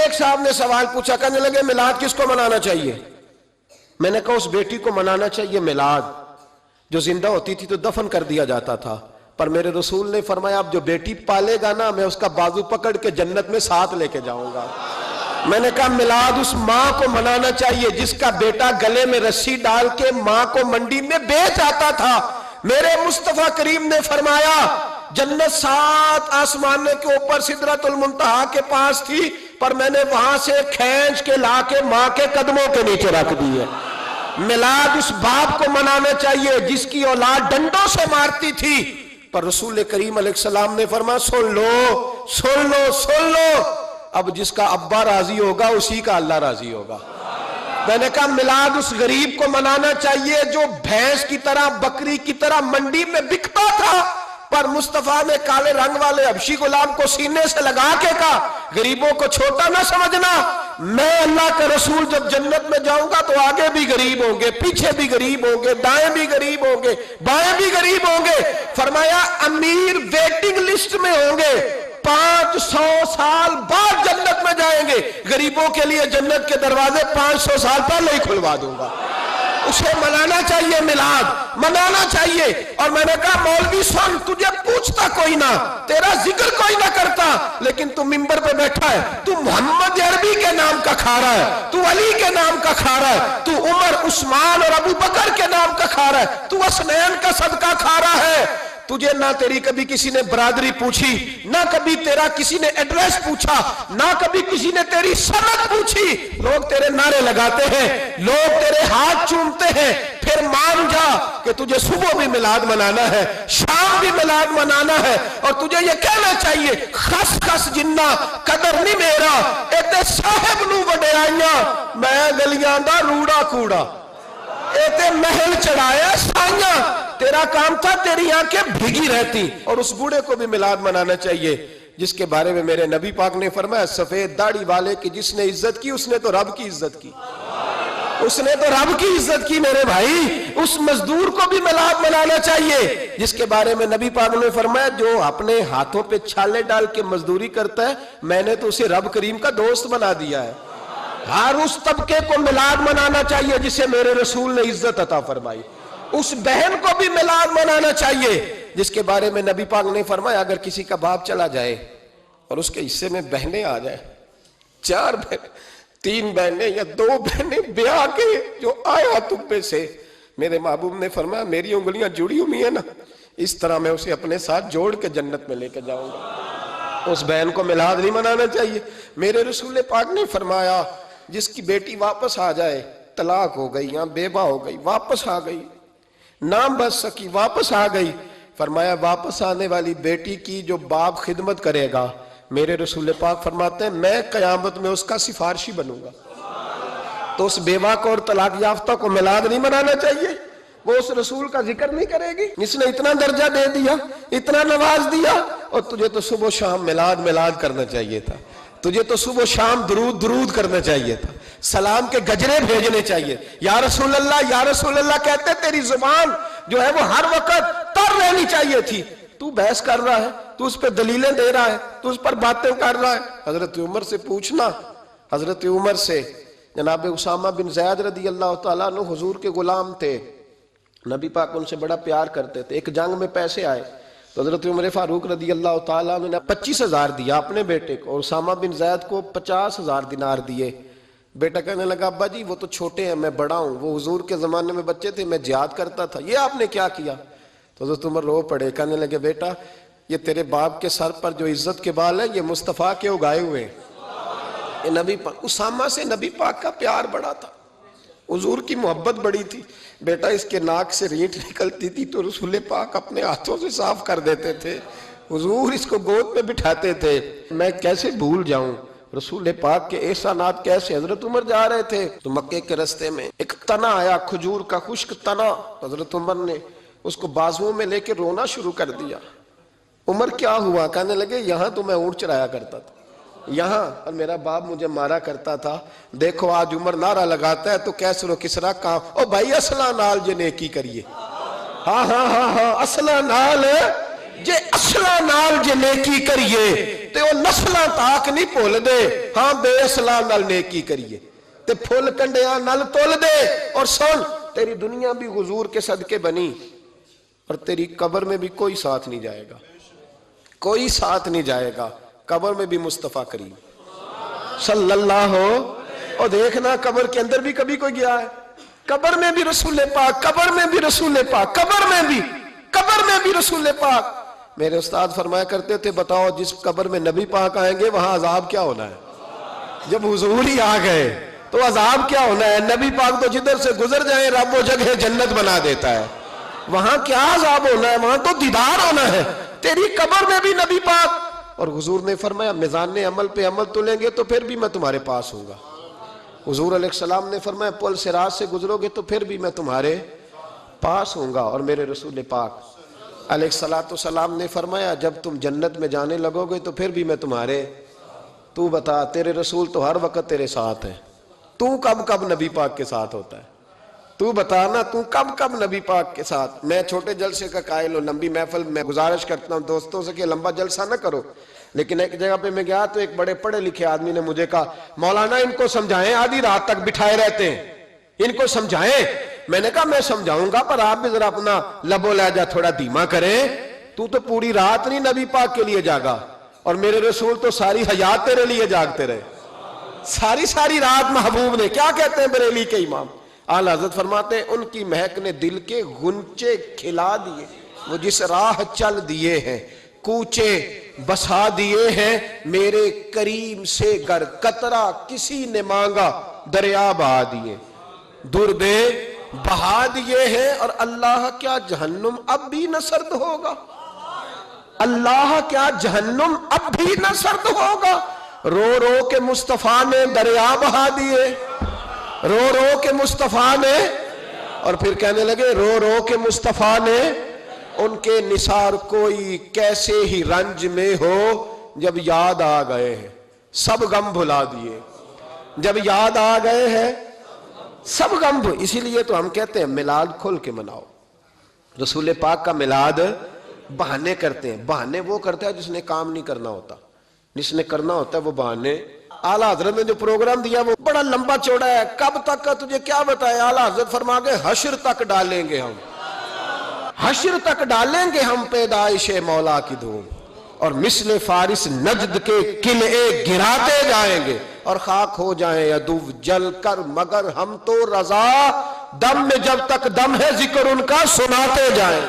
ایک صاحب نے سوال پوچھا، کہنے لگے میلاد کس کو منانا چاہیے؟ میں نے کہا اس بیٹی کو منانا چاہیے میلاد جو زندہ ہوتی تھی تو دفن کر دیا جاتا تھا، پر میرے رسول نے فرمایا اب جو بیٹی پالے گا نا میں اس کا بازو پکڑ کے جنت میں ساتھ لے کے جاؤں گا۔ میں نے کہا میلاد اس ماں کو منانا چاہیے جس کا بیٹا گلے میں رسی ڈال کے ماں کو منڈی میں بیچ آتا تھا۔ میرے مصطفیٰ کریم نے فرمایا جنت 7 آسمان کے اوپر سدرۃ المنتہا کے پاس تھی، پر میں نے وہاں سے کھینچ کے لا کے ماں کے قدموں کے نیچے رکھ دی ہے۔ میلاد اس باپ کو منانا چاہیے جس کی اولاد ڈنڈوں سے مارتی تھی، پر رسول کریم علیہ السلام نے فرمایا سن لو سن لو سن لو، اب جس کا ابا راضی ہوگا اسی کا اللہ راضی ہوگا۔ میں نے کہا میلاد اس غریب کو منانا چاہیے جو بھینس کی طرح بکری کی طرح منڈی میں بکتا تھا، پر مصطفیٰ نے کالے رنگ والے حبشی غلام کو سینے سے لگا کے کہا غریبوں کو چھوٹا نہ سمجھنا، میں اللہ کا رسول جب جنت میں جاؤں گا تو آگے بھی غریب ہوں گے، پیچھے بھی غریب ہوں گے، دائیں بھی غریب ہوں گے، بائیں بھی غریب ہوں گے۔ فرمایا امیر ویٹنگ لسٹ میں ہوں گے، 500 سال بعد جنت میں جائیں گے، غریبوں کے لیے جنت کے دروازے 500 سال پہلے ہی کھلوا دوں گا۔ اسے منانا چاہیے، میلاد منانا چاہیے۔ اور میں نے کہا مولوی سن، تجھے پوچھتا کوئی نہ، تیرا ذکر کوئی نہ کرتا، لیکن تو ممبر پہ بیٹھا ہے، تو محمد عربی کے نام کا کھا رہا ہے، تو علی کے نام کا کھا رہا ہے، تو عمر عثمان اور ابو بکر کے نام کا کھا رہا ہے، تو اسنین کا صدقہ کھا رہا ہے۔ تجھے نہ تیری کبھی کسی نے برادری پوچھی، نہ کبھی تیرا کسی نے ایڈریس پوچھا، نہ کبھی کسی نے تیری سند پوچھی، لوگ تیرے نعرے لگاتے ہیں، لوگ تیرے ہاتھ چومتے ہیں، پھر مان جا کہ تجھے صبح بھی میلاد منانا ہے، شام بھی میلاد منانا ہے، اور تجھے یہ کہنا چاہیے خس خس جنہ قدر نہیں میرا ایتے صاحب نو وڈیائیاں میں گلیاں دا روڑا کوڑا، ایتے محل چڑھایا سائیاں، تیرا کام تھا تیری آنکھیں بھیگی رہتی۔ اور اس بوڑھے کو بھی میلاد منانا چاہیے جس کے بارے میں میرے نبی پاک نے فرمایا سفید داڑھی والے کی جس نے عزت کی اس نے تو رب کی عزت کی، اس نے تو رب کی عزت کی میرے بھائی۔ اس مزدور کو بھی میلاد منانا چاہیے جس کے بارے میں نبی پاک نے فرمایا جو اپنے ہاتھوں پہ چھالے ڈال کے مزدوری کرتا ہے میں نے تو اسے رب کریم کا دوست بنا دیا ہے۔ ہر اس طبقے کو میلاد منانا چاہیے جسے میرے رسول نے عزت عطا فرمائی۔ اس بہن کو بھی میلاد منانا چاہیے جس کے بارے میں نبی پاک نے فرمایا اگر کسی کا باپ چلا جائے اور اس کے حصے میں بہنیں آ جائیں، 4 بہنیں، 3 بہنیں یا 2 بہنیں بیاہ کے جو آیا تبے سے، میرے محبوب نے فرمایا میری انگلیاں جڑی ہوئی ہیں نا، اس طرح میں اسے اپنے ساتھ جوڑ کے جنت میں لے کے جاؤں گا۔ اس بہن کو میلاد نہیں منانا چاہیے۔ میرے رسول پاک نے فرمایا جس کی بیٹی واپس آ جائے، طلاق ہو گئی یا بیوہ ہو گئی، واپس آ گئی، نام بچ سکی، واپس آ گئی، فرمایا واپس آنے والی بیٹی کی جو باپ خدمت کرے گا میرے رسول پاک فرماتے ہیں میں قیامت میں اس کا سفارشی بنوں گا۔ تو اس بیوہ کو اور طلاق یافتہ کو میلاد نہیں منانا چاہیے؟ وہ اس رسول کا ذکر نہیں کرے گی جس نے اتنا درجہ دے دیا، اتنا نواز دیا؟ اور تجھے تو صبح و شام میلاد کرنا چاہیے تھا، تجھے تو صبح و شام درود کرنا چاہیے تھا، سلام کے گجرے بھیجنے چاہیے، یا رسول اللہ کہتے تیری زبان جو ہے وہ ہر وقت تر رہنی چاہیے تھی، تو بحث کر رہا ہے، تو اس پہ دلیلیں دے رہا ہے، تو اس پر باتیں کر رہا ہے۔ حضرت عمر سے پوچھنا، حضرت عمر سے، جناب اسامہ بن زید رضی اللہ تعالیٰ عنہ حضور کے غلام تھے، نبی پاک ان سے بڑا پیار کرتے تھے۔ ایک جنگ میں پیسے آئے تو حضرت عمر فاروق رضی اللہ تعالیٰ عنہ نے 25,000 دیا اپنے بیٹے کو، اور اسامہ بن زید کو 50,000 دینار دیے۔ بیٹا کہنے لگا ابا جی وہ تو چھوٹے ہیں، میں بڑا ہوں، وہ حضور کے زمانے میں بچے تھے، میں جہاد کرتا تھا، یہ آپ نے کیا کیا؟ تو حضرت عمر رو پڑے، کہنے لگے بیٹا یہ تیرے باپ کے سر پر جو عزت کے بال ہیں یہ مصطفیٰ کے اگائے ہوئے ہیں۔ یہ نبی پاک، اسامہ سے نبی پاک کا پیار بڑا تھا، حضور کی محبت بڑی تھی۔ بیٹا اس کے ناک سے رینٹ نکلتی تھی تو رسول پاک اپنے ہاتھوں سے صاف کر دیتے تھے، حضور اس کو گود میں بٹھاتے تھے۔ میں کیسے بھول جاؤں رسول پاک کے احسانات کیسے۔ حضرت عمر جا رہے تھے تو مکے کے رستے میں ایک تنا آیا، کھجور کا خشک تنا، حضرت عمر نے اس کو بازوؤں میں لے کے رونا شروع کر دیا۔ عمر کیا ہوا؟ کہنے لگے یہاں تو میں اونٹ چرایا کرتا تھا، یہاں، اور میرا باپ مجھے مارا کرتا تھا، دیکھو آج عمر نعرہ لگاتا ہے تو کیسر و کسرا کام، او بھائی اصلہ نال جے نیکی کریے، ہاں ہاں ہاں ہاں اصلہ نال جے اصلا نال جے نیکی کریے تے وہ نسلاں تاک نہیں بھول دے ہاں بے اصلا نال نیکی کریے تے پھول کنڈیاں نال تول دے اور سن تیری دنیا بھی حضور کے صدقے بنی اور تیری قبر میں بھی کوئی ساتھ نہیں جائے گا کوئی ساتھ نہیں جائے گا قبر میں بھی مصطفیٰ کریم صلی اللہ اور دیکھنا قبر کے اندر بھی کبھی کوئی گیا ہے قبر میں بھی رسول پاک قبر میں بھی رسول پاک قبر میں بھی رسول پاک میرے استاد فرمایا کرتے تھے بتاؤ جس قبر میں نبی پاک آئیں گے وہاں عذاب کیا ہونا ہے جب حضور ہی آ گئے تو عذاب کیا ہونا ہے نبی پاک تو جدھر سے گزر جائیں رب وہ جگہ جنت بنا دیتا ہے وہاں کیا عذاب ہونا ہے وہاں تو دیدار ہونا ہے تیری قبر میں بھی نبی پاک اور حضور نے فرمایا میزان عمل پہ عمل تلیں گے تو پھر بھی میں تمہارے پاس ہوں گا حضور علیہ السلام نے فرمایا پل صراط سے گزرو گے تو پھر بھی میں تمہارے پاس ہوں گا اور میرے رسول پاک علیہ السلام نے فرمایا جب تم جنت میں جانے لگو گے تو پھر بھی میں تمہارے تو بتا تیرے رسول تو ہر وقت تیرے ساتھ ہیں تو کب نبی پاک کے ساتھ ہوتا ہے تو بتانا تو کب نبی پاک کے ساتھ میں چھوٹے جلسے کا قائل ہوں لمبی محفل میں گزارش کرتا ہوں دوستوں سے کہ لمبا جلسہ نہ کرو لیکن ایک جگہ پہ میں گیا تو ایک بڑے پڑھے لکھے آدمی نے مجھے کہا مولانا ان کو سمجھائیں آدھی رات تک بٹھائے رہتے ہیں ان کو سمجھائیں میں نے کہا میں سمجھاؤں گا پر آپ بھی ذرا اپنا لب و لہجہ تھوڑا دھیما کریں تو پوری رات نہیں نبی پاک کے لیے جاگا اور میرے رسول تو ساری حیات تیرے لیے جاگتے رہے ساری رات محبوب نے کیا کہتے ہیں بریلی کے امام اعلیٰ حضرت فرماتے ہیں ان کی مہک نے دل کے غنچے کھلا دیے وہ جس راہ چل دیے ہیں کوچے بسا دیے ہیں میرے کریم سے گر قطرہ کسی نے مانگا دریا بہا دیے دربے بہا دیے ہیں اور اللہ کیا جہنم اب بھی نہ سرد ہوگا اللہ کیا جہنم اب بھی نہ سرد ہوگا رو رو کے مصطفیٰ نے دریا بہا دیے رو رو کے مصطفیٰ نے اور پھر کہنے لگے رو رو کے مصطفیٰ نے ان کے نثار کوئی کیسے ہی رنج میں ہو جب یاد آ گئے ہیں سب غم بھلا دیے جب یاد آ گئے ہیں سب غم اسی لیے تو ہم کہتے ہیں میلاد کھل کے مناؤ رسول پاک کا میلاد بہانے کرتے ہیں بہانے وہ کرتا ہے جس نے کام نہیں کرنا ہوتا جس نے کرنا ہوتا ہے وہ بہانے اعلیٰ حضرت نے جو پروگرام دیا وہ بڑا لمبا چوڑا ہے کب تک کا تجھے کیا بتائے اعلیٰ حضرت فرما گئے حشر تک ڈالیں گے ہم حشر تک ڈالیں گے ہم پیدائش مولا کی دھوم اور مثل فارس نجد کے قلعے گراتے جائیں گے اور خاک ہو جائیں عدو جل کر مگر ہم تو رضا دم میں جب تک دم ہے ذکر ان کا سناتے جائیں